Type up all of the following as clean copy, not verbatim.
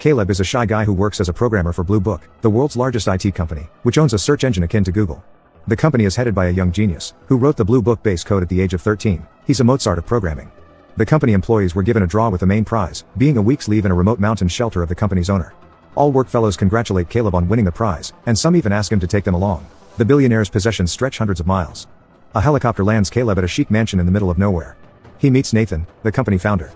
Caleb is a shy guy who works as a programmer for Blue Book, the world's largest IT company, which owns a search engine akin to Google. The company is headed by a young genius, who wrote the Blue Book base code at the age of 13. He's a Mozart of programming. The company employees were given a draw with the main prize, being a week's leave in a remote mountain shelter of the company's owner. All work fellows congratulate Caleb on winning the prize, and some even ask him to take them along. The billionaire's possessions stretch hundreds of miles. A helicopter lands Caleb at a chic mansion in the middle of nowhere. He meets Nathan, the company founder.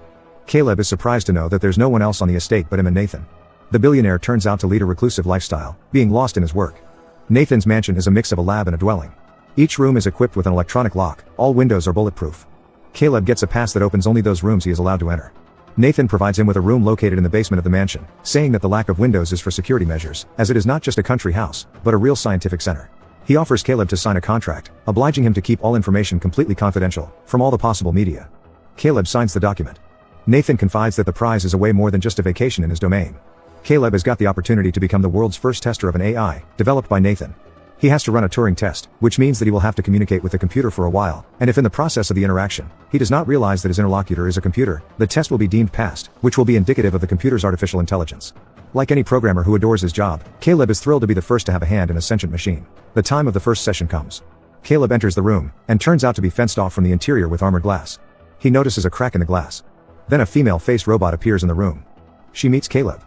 Caleb is surprised to know that there's no one else on the estate but him and Nathan. The billionaire turns out to lead a reclusive lifestyle, being lost in his work. Nathan's mansion is a mix of a lab and a dwelling. Each room is equipped with an electronic lock, all windows are bulletproof. Caleb gets a pass that opens only those rooms he is allowed to enter. Nathan provides him with a room located in the basement of the mansion, saying that the lack of windows is for security measures, as it is not just a country house, but a real scientific center. He offers Caleb to sign a contract, obliging him to keep all information completely confidential, from all the possible media. Caleb signs the document. Nathan confides that the prize is a way more than just a vacation in his domain. Caleb has got the opportunity to become the world's first tester of an AI, developed by Nathan. He has to run a Turing test, which means that he will have to communicate with the computer for a while, and if in the process of the interaction, he does not realize that his interlocutor is a computer, the test will be deemed passed, which will be indicative of the computer's artificial intelligence. Like any programmer who adores his job, Caleb is thrilled to be the first to have a hand in a sentient machine. The time of the first session comes. Caleb enters the room, and turns out to be fenced off from the interior with armored glass. He notices a crack in the glass. Then a female-faced robot appears in the room. She meets Caleb.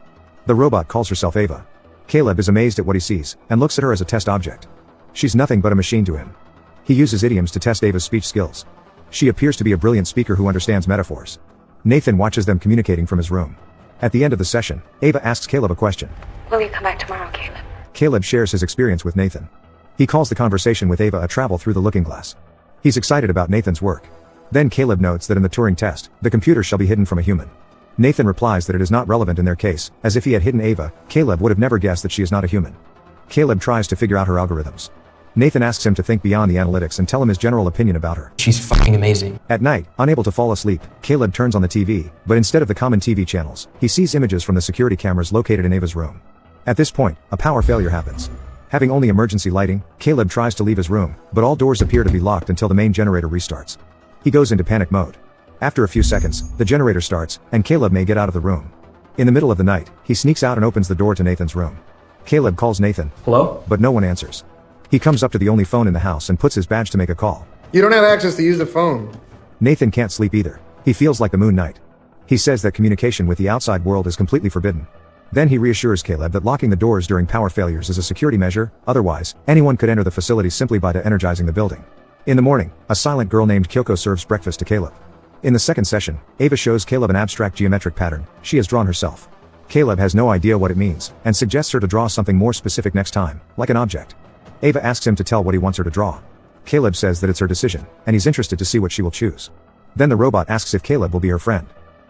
The robot calls herself Ava. Caleb is amazed at what he sees, and looks at her as a test object. She's nothing but a machine to him. He uses idioms to test Ava's speech skills. She appears to be a brilliant speaker who understands metaphors. Nathan watches them communicating from his room. At the end of the session, Ava asks Caleb a question. Will you come back tomorrow, Caleb? Caleb shares his experience with Nathan. He calls the conversation with Ava a travel through the looking glass. He's excited about Nathan's work. Then Caleb notes that in the Turing test, the computer shall be hidden from a human. Nathan replies that it is not relevant in their case, as if he had hidden Ava, Caleb would have never guessed that she is not a human. Caleb tries to figure out her algorithms. Nathan asks him to think beyond the analytics and tell him his general opinion about her. She's fucking amazing. At night, unable to fall asleep, Caleb turns on the TV, but instead of the common TV channels, he sees images from the security cameras located in Ava's room. At this point, a power failure happens. Having only emergency lighting, Caleb tries to leave his room, but all doors appear to be locked until the main generator restarts. He goes into panic mode. After a few seconds, the generator starts, and Caleb may get out of the room. In the middle of the night, he sneaks out and opens the door to Nathan's room. Caleb calls Nathan. Hello? But no one answers. He comes up to the only phone in the house and puts his badge to make a call. You don't have access to use the phone. Nathan can't sleep either. He feels like the Moon Knight. He says that communication with the outside world is completely forbidden. Then he reassures Caleb that locking the doors during power failures is a security measure, otherwise, anyone could enter the facility simply by de-energizing the building. In the morning, a silent girl named Kyoko serves breakfast to Caleb. In the second session, Ava shows Caleb an abstract geometric pattern she has drawn herself. Caleb has no idea what it means, and suggests her to draw something more specific next time, like an object. Ava asks him to tell what he wants her to draw. Caleb says that it's her decision, and he's interested to see what she will choose. Then the robot asks if Caleb will be her friend.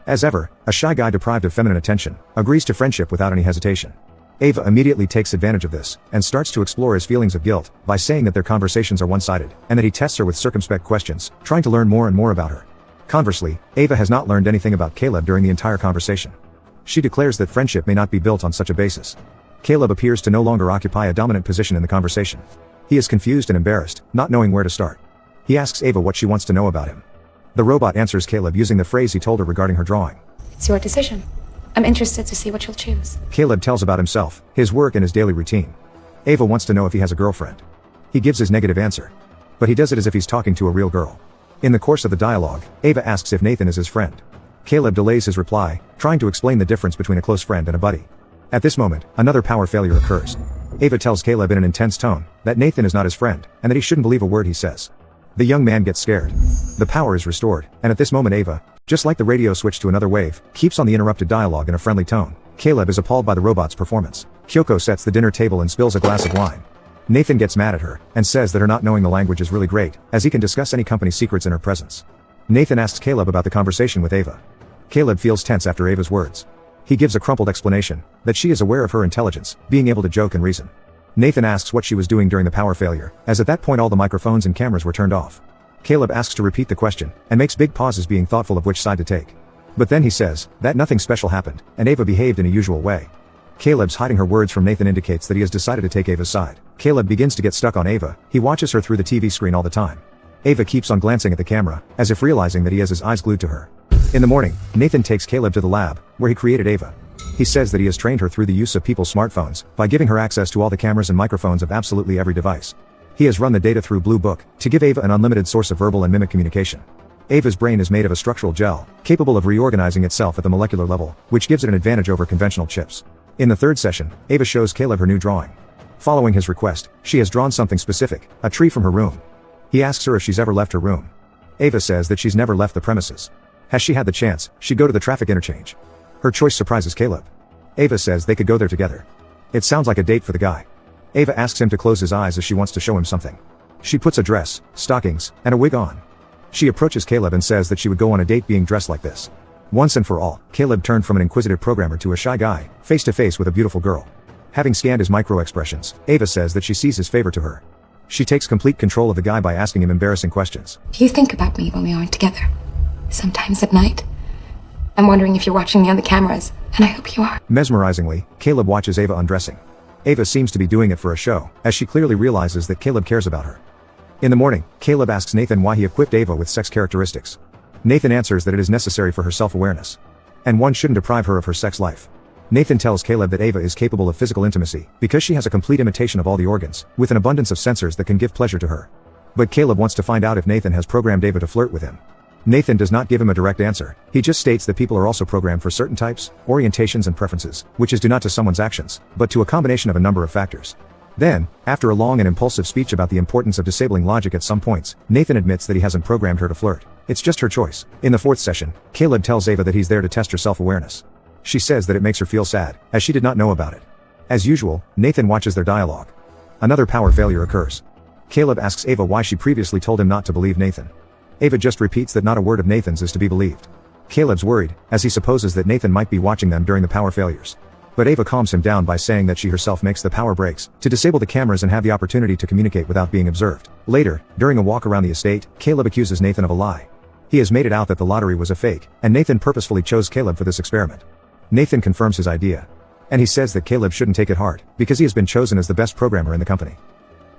As ever, a shy guy deprived of feminine attention, agrees to friendship without any hesitation. Ava immediately takes advantage of this, and starts to explore his feelings of guilt, by saying that their conversations are one-sided, and that he tests her with circumspect questions, trying to learn more and more about her. Conversely, Ava has not learned anything about Caleb during the entire conversation. She declares that friendship may not be built on such a basis. Caleb appears to no longer occupy a dominant position in the conversation. He is confused and embarrassed, not knowing where to start. He asks Ava what she wants to know about him. The robot answers Caleb using the phrase he told her regarding her drawing. It's your decision. I'm interested to see what you'll choose. Caleb tells about himself, his work and his daily routine. Ava wants to know if he has a girlfriend. He gives his negative answer. But he does it as if he's talking to a real girl. In the course of the dialogue, Ava asks if Nathan is his friend. Caleb delays his reply, trying to explain the difference between a close friend and a buddy. At this moment, another power failure occurs. Ava tells Caleb in an intense tone that Nathan is not his friend, and that he shouldn't believe a word he says. The young man gets scared. The power is restored, and at this moment Ava, just like the radio switch to another wave, keeps on the interrupted dialogue in a friendly tone. Caleb is appalled by the robot's performance. Kyoko sets the dinner table and spills a glass of wine. Nathan gets mad at her, and says that her not knowing the language is really great, as he can discuss any company secrets in her presence. Nathan asks Caleb about the conversation with Ava. Caleb feels tense after Ava's words. He gives a crumpled explanation, that she is aware of her intelligence, being able to joke and reason. Nathan asks what she was doing during the power failure, as at that point all the microphones and cameras were turned off. Caleb asks to repeat the question, and makes big pauses being thoughtful of which side to take. But then he says, that nothing special happened, and Ava behaved in a usual way. Caleb's hiding her words from Nathan indicates that he has decided to take Ava's side. Caleb begins to get stuck on Ava, he watches her through the TV screen all the time. Ava keeps on glancing at the camera, as if realizing that he has his eyes glued to her. In the morning, Nathan takes Caleb to the lab, where he created Ava. He says that he has trained her through the use of people's smartphones, by giving her access to all the cameras and microphones of absolutely every device. He has run the data through Blue Book, to give Ava an unlimited source of verbal and mimic communication. Ava's brain is made of a structural gel, capable of reorganizing itself at the molecular level, which gives it an advantage over conventional chips. In the third session, Ava shows Caleb her new drawing. Following his request, she has drawn something specific, a tree from her room. He asks her if she's ever left her room. Ava says that she's never left the premises. Has she had the chance, she'd go to the traffic interchange. Her choice surprises Caleb. Ava says they could go there together. It sounds like a date for the guy. Ava asks him to close his eyes as she wants to show him something. She puts a dress, stockings, and a wig on. She approaches Caleb and says that she would go on a date being dressed like this. Once and for all, Caleb turned from an inquisitive programmer to a shy guy, face to face with a beautiful girl. Having scanned his micro-expressions, Ava says that she sees his favor to her. She takes complete control of the guy by asking him embarrassing questions. Do you think about me when we aren't together? Sometimes at night? I'm wondering if you're watching me on the cameras, and I hope you are. Mesmerizingly, Caleb watches Ava undressing. Ava seems to be doing it for a show, as she clearly realizes that Caleb cares about her. In the morning, Caleb asks Nathan why he equipped Ava with sex characteristics. Nathan answers that it is necessary for her self-awareness. And one shouldn't deprive her of her sex life. Nathan tells Caleb that Ava is capable of physical intimacy, because she has a complete imitation of all the organs, with an abundance of sensors that can give pleasure to her. But Caleb wants to find out if Nathan has programmed Ava to flirt with him. Nathan does not give him a direct answer, he just states that people are also programmed for certain types, orientations and preferences, which is due not to someone's actions, but to a combination of a number of factors. Then, after a long and impulsive speech about the importance of disabling logic at some points, Nathan admits that he hasn't programmed her to flirt. It's just her choice. In the fourth session, Caleb tells Ava that he's there to test her self-awareness. She says that it makes her feel sad, as she did not know about it. As usual, Nathan watches their dialogue. Another power failure occurs. Caleb asks Ava why she previously told him not to believe Nathan. Ava just repeats that not a word of Nathan's is to be believed. Caleb's worried, as he supposes that Nathan might be watching them during the power failures. But Ava calms him down by saying that she herself makes the power breaks, to disable the cameras and have the opportunity to communicate without being observed. Later, during a walk around the estate, Caleb accuses Nathan of a lie. He has made it out that the lottery was a fake, and Nathan purposefully chose Caleb for this experiment. Nathan confirms his idea. And he says that Caleb shouldn't take it hard, because he has been chosen as the best programmer in the company.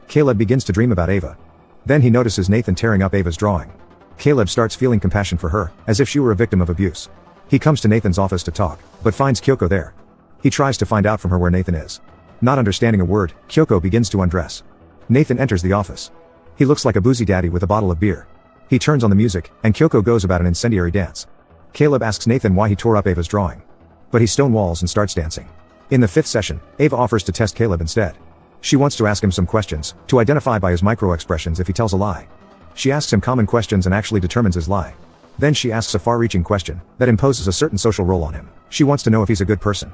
Caleb begins to dream about Ava. Then he notices Nathan tearing up Ava's drawing. Caleb starts feeling compassion for her, as if she were a victim of abuse. He comes to Nathan's office to talk, but finds Kyoko there. He tries to find out from her where Nathan is. Not understanding a word, Kyoko begins to undress. Nathan enters the office. He looks like a boozy daddy with a bottle of beer. He turns on the music, and Kyoko goes about an incendiary dance. Caleb asks Nathan why he tore up Ava's drawing. But he stonewalls and starts dancing. In the fifth session, Ava offers to test Caleb instead. She wants to ask him some questions, to identify by his micro-expressions if he tells a lie. She asks him common questions and actually determines his lie. Then she asks a far-reaching question, that imposes a certain social role on him. She wants to know if he's a good person.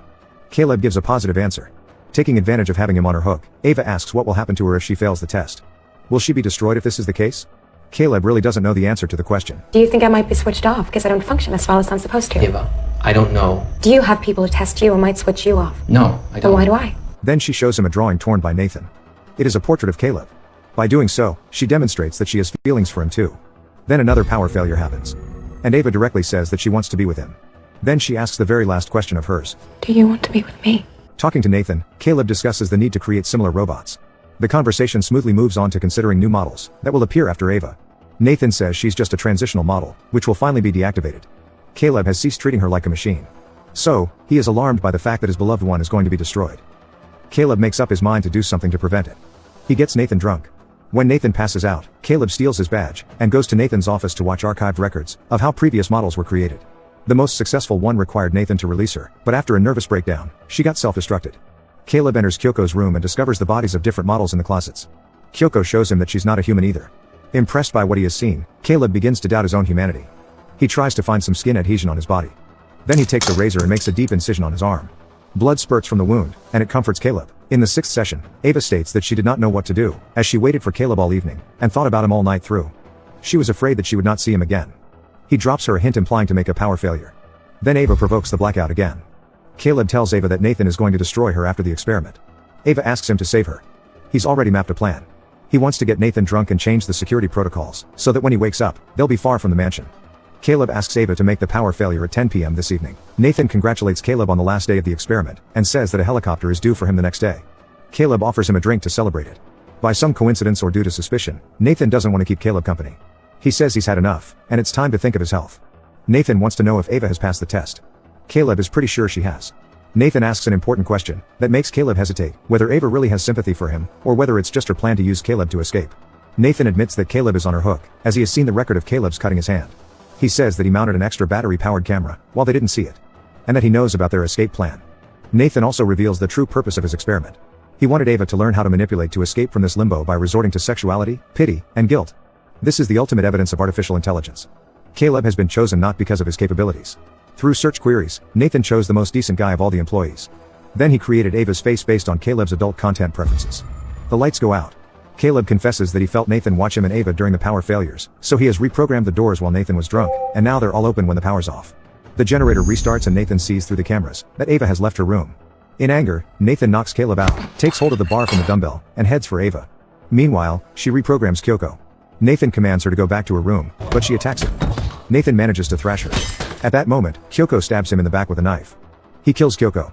Caleb gives a positive answer. Taking advantage of having him on her hook, Ava asks what will happen to her if she fails the test. Will she be destroyed if this is the case? Caleb really doesn't know the answer to the question. Do you think I might be switched off because I don't function as well as I'm supposed to? Ava, I don't know. Do you have people who test you and might switch you off? No, I Then don't. why do I? Then she shows him a drawing torn by Nathan. It is a portrait of Caleb. By doing so, she demonstrates that she has feelings for him too. Then another power failure happens. And Ava directly says that she wants to be with him. Then she asks the very last question of hers. Do you want to be with me? Talking to Nathan, Caleb discusses the need to create similar robots. The conversation smoothly moves on to considering new models that will appear after Ava. Nathan says she's just a transitional model, which will finally be deactivated. Caleb has ceased treating her like a machine. So, he is alarmed by the fact that his beloved one is going to be destroyed. Caleb makes up his mind to do something to prevent it. He gets Nathan drunk. When Nathan passes out, Caleb steals his badge, and goes to Nathan's office to watch archived records of how previous models were created. The most successful one required Nathan to release her, but after a nervous breakdown, she got self-destructed. Caleb enters Kyoko's room and discovers the bodies of different models in the closets. Kyoko shows him that she's not a human either. Impressed by what he has seen, Caleb begins to doubt his own humanity. He tries to find some skin adhesion on his body. Then he takes a razor and makes a deep incision on his arm. Blood spurts from the wound, and it comforts Caleb. In the sixth session, Ava states that she did not know what to do, as she waited for Caleb all evening, and thought about him all night through. She was afraid that she would not see him again. He drops her a hint implying to make a power failure. Then Ava provokes the blackout again. Caleb tells Ava that Nathan is going to destroy her after the experiment. Ava asks him to save her. He's already mapped a plan. He wants to get Nathan drunk and change the security protocols, so that when he wakes up, they'll be far from the mansion. Caleb asks Ava to make the power failure at 10 p.m. this evening. Nathan congratulates Caleb on the last day of the experiment, and says that a helicopter is due for him the next day. Caleb offers him a drink to celebrate it. By some coincidence or due to suspicion, Nathan doesn't want to keep Caleb company. He says he's had enough, and it's time to think of his health. Nathan wants to know if Ava has passed the test. Caleb is pretty sure she has. Nathan asks an important question that makes Caleb hesitate, whether Ava really has sympathy for him, or whether it's just her plan to use Caleb to escape. Nathan admits that Caleb is on her hook, as he has seen the record of Caleb's cutting his hand. He says that he mounted an extra battery-powered camera, while they didn't see it. And that he knows about their escape plan. Nathan also reveals the true purpose of his experiment. He wanted Ava to learn how to manipulate to escape from this limbo by resorting to sexuality, pity, and guilt. This is the ultimate evidence of artificial intelligence. Caleb has been chosen not because of his capabilities. Through search queries, Nathan chose the most decent guy of all the employees. Then he created Ava's face based on Caleb's adult content preferences. The lights go out. Caleb confesses that he felt Nathan watch him and Ava during the power failures, so he has reprogrammed the doors while Nathan was drunk, and now they're all open when the power's off. The generator restarts and Nathan sees through the cameras that Ava has left her room. In anger, Nathan knocks Caleb out, takes hold of the bar from the dumbbell, and heads for Ava. Meanwhile, she reprograms Kyoko. Nathan commands her to go back to her room, but she attacks him. Nathan manages to thrash her. At that moment, Kyoko stabs him in the back with a knife. He kills Kyoko.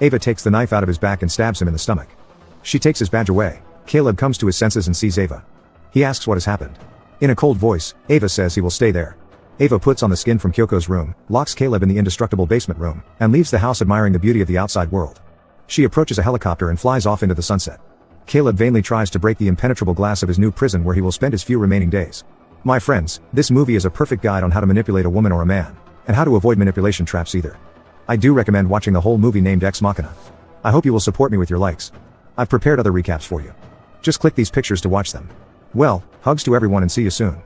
Ava takes the knife out of his back and stabs him in the stomach. She takes his badge away. Caleb comes to his senses and sees Ava. He asks what has happened. In a cold voice, Ava says he will stay there. Ava puts on the skin from Kyoko's room, locks Caleb in the indestructible basement room, and leaves the house admiring the beauty of the outside world. She approaches a helicopter and flies off into the sunset. Caleb vainly tries to break the impenetrable glass of his new prison where he will spend his few remaining days. My friends, this movie is a perfect guide on how to manipulate a woman or a man, and how to avoid manipulation traps either. I do recommend watching the whole movie named Ex Machina. I hope you will support me with your likes. I've prepared other recaps for you. Just click these pictures to watch them. Well, hugs to everyone and see you soon.